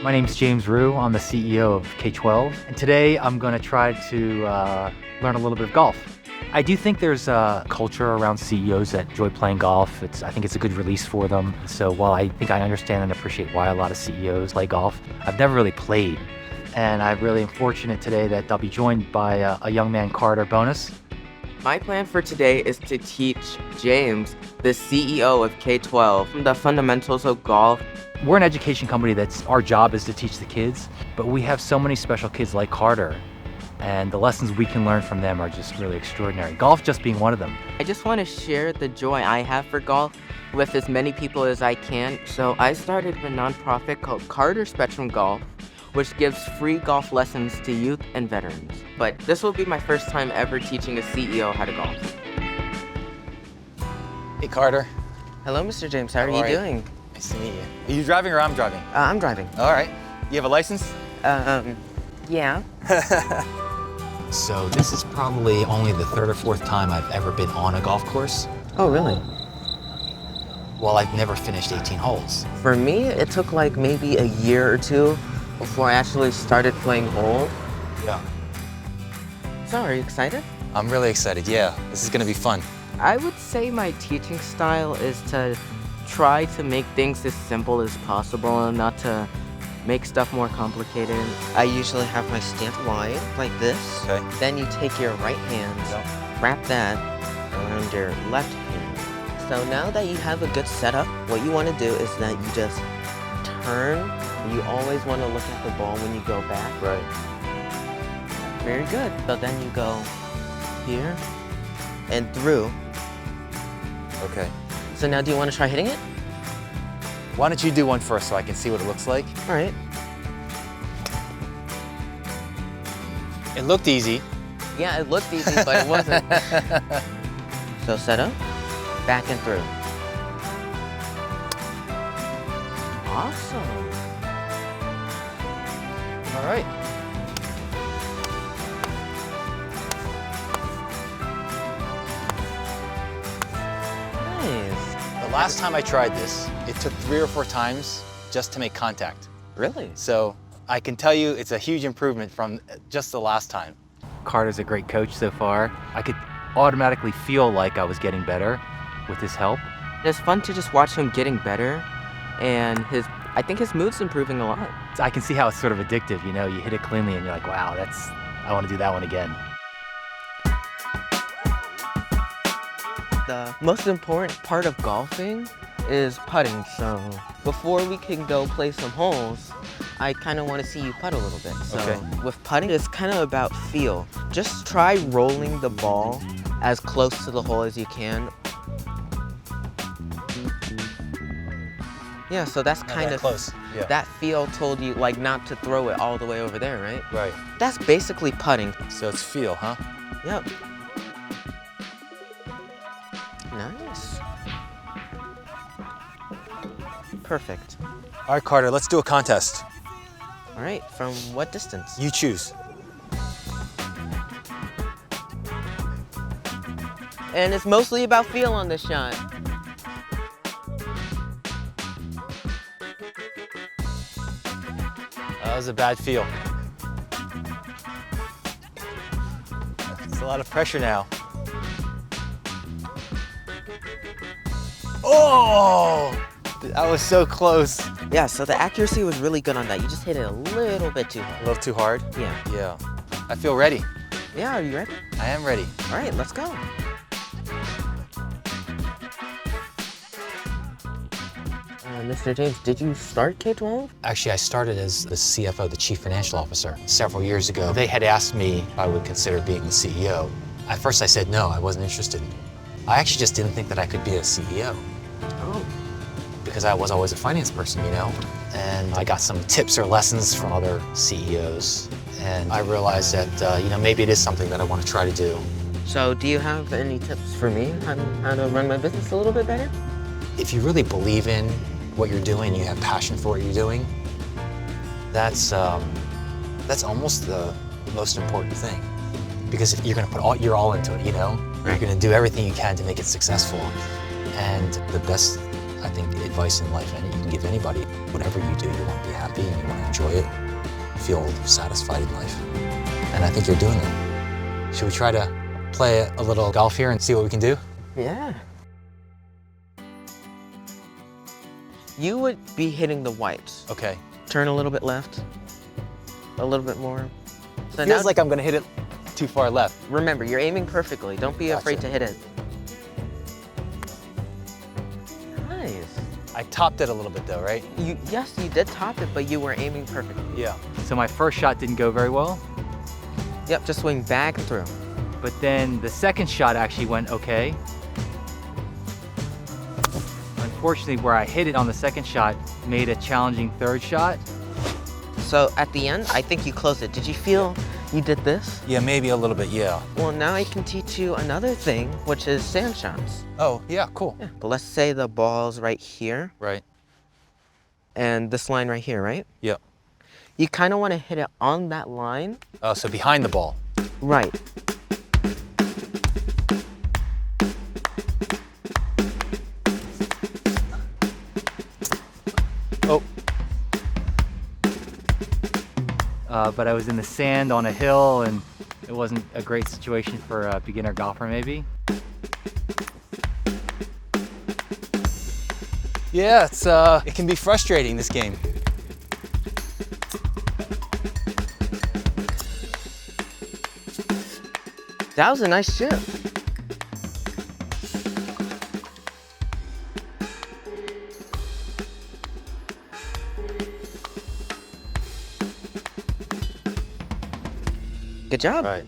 My name's James Rhyu. I'm the CEO of K12, and today I'm going to try to learn a little bit of golf. I do think there's a culture around CEOs that enjoy playing golf. I think it's a good release for them. So while I think I understand and appreciate why a lot of CEOs play golf, I've never really played. And I'm really fortunate today that I'll be joined by a young man, Carter Bonas. My plan for today is to teach James, the CEO of K12, the fundamentals of golf. We're an education company that's our job is to teach the kids, but we have so many special kids like Carter, and the lessons we can learn from them are just really extraordinary. Golf just being one of them. I just want to share the joy I have for golf with as many people as I can. So I started a nonprofit called Carter Spectrum Golf, which gives free golf lessons to youth and veterans. But this will be my first time ever teaching a CEO how to golf. Hey, Carter. Hello, Mr. James. How are you doing? Nice to meet you. Are you driving or I'm driving? I'm driving. All right. You have a license? Yeah. So this is probably only the third or fourth time I've ever been on a golf course. Oh, really? Well, I've never finished 18 holes. For me, it took like maybe a year or two before I actually started playing hole. Yeah. So, are you excited? I'm really excited. Yeah, this is going to be fun. I would say my teaching style is to try to make things as simple as possible and not to make stuff more complicated. I usually have my stance wide like this. Okay. Then you take your right hand, wrap that around your left hand. So now that you have a good setup, what you want to do is that you just turn. You always want to look at the ball when you go back. Right. Very good. So then you go here and through. Okay. So now do you want to try hitting it? Why don't you do one first so I can see what it looks like? All right. It looked easy. Yeah, it looked easy, but it wasn't. So set up, back and through. Awesome. All right. Nice. The last time I tried this, it took 3 or 4 times just to make contact. Really? So I can tell you it's a huge improvement from just the last time. Carter's a great coach so far. I could automatically feel like I was getting better with his help. It's fun to just watch him getting better, and I think his mood's improving a lot. I can see how it's sort of addictive, you know, you hit it cleanly and you're like, wow, I want to do that one again. The most important part of golfing is putting, so before we can go play some holes, I kind of want to see you putt a little bit. So with putting, it's kind of about feel. Just try rolling the ball as close to the hole as you can. Yeah, so that's kind of close. Yeah. That feel told you like not to throw it all the way over there, right? Right. That's basically putting. So it's feel, huh? Yep. Nice. Perfect. All right, Carter, let's do a contest. All right, from what distance? You choose. And it's mostly about feel on this shot. That was a bad feel. It's a lot of pressure now. Oh! That was so close. Yeah, so the accuracy was really good on that. You just hit it a little bit too A hard. little too hard? Yeah. Yeah. I feel ready. Yeah, are you ready? I am ready. All right, let's go. Mr. James, did you start K12? Actually, I started as the CFO, the Chief Financial Officer, several years ago. They had asked me if I would consider being the CEO. At first I said no, I wasn't interested. I actually just didn't think that I could be a CEO. Oh. Because I was always a finance person, you know? And I got some tips or lessons from other CEOs. And I realized that, maybe it is something that I want to try to do. So do you have any tips for me how to run my business a little bit better? If you really believe in what you're doing, you have passion for what you're doing, that's almost the most important thing. Because if you're going to put your all into it, you know? You're going to do everything you can to make it successful. And the best I think advice in life, and you can give anybody, whatever you do, you want to be happy and you want to enjoy it, feel satisfied in life. And I think you're doing it. Should we try to play a little golf here and see what we can do? Yeah. You would be hitting the whites. Okay. Turn a little bit left, a little bit more. So Feels now, like I'm gonna hit it too far left. remember, you're aiming perfectly. Don't be afraid to hit it. Nice. I topped it a little bit though, right? Yes, you did top it, but you were aiming perfectly. Yeah. So my first shot didn't go very well, Yep, just swing back and through. but then the second shot actually went okay. Unfortunately, where I hit it on the second shot made a challenging third shot. So at the end, I think you closed it. Did you feel you did this? Yeah, maybe a little bit, yeah. Well, now I can teach you another thing, which is sand shots. Oh, yeah, cool. Yeah. But let's say the ball's right here Right. and this line right here, right? Yep. You kind of want to hit it on that line. Oh, so behind the ball. Right. Oh. But I was in the sand on a hill, and it wasn't a great situation for a beginner golfer, maybe. Yeah, it can be frustrating, this game. That was a nice chip. Good job. Right.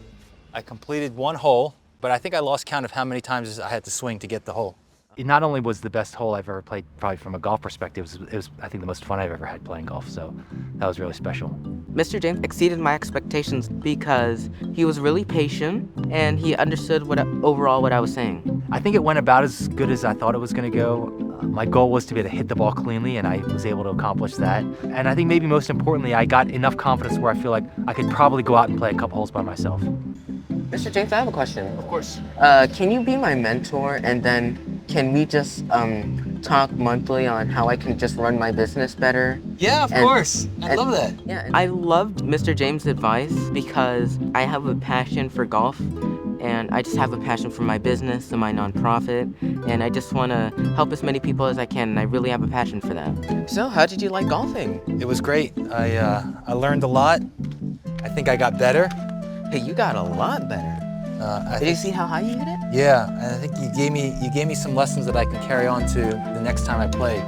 I completed one hole, but I think I lost count of how many times I had to swing to get the hole. It not only was the best hole I've ever played, probably from a golf perspective, it was I think the most fun I've ever had playing golf, so that was really special. Mr. James exceeded my expectations because he was really patient and he understood overall what I was saying. I think it went about as good as I thought it was going to go. My goal was to be able to hit the ball cleanly, and I was able to accomplish that. And I think maybe most importantly, I got enough confidence where I feel like I could probably go out and play a couple holes by myself. Mr. James, I have a question. Of course. Can you be my mentor, and then can we just talk monthly on how I can just run my business better? Yeah, of course. I love that. Yeah, I loved Mr. James' advice because I have a passion for golf, and I just have a passion for my business and my nonprofit, and I just want to help as many people as I can, and I really have a passion for that. So, how did you like golfing? It was great. I learned a lot. I think I got better. Hey, you got a lot better. Did you see how high you hit it? Yeah, and I think you gave me some lessons that I can carry on to the next time I play.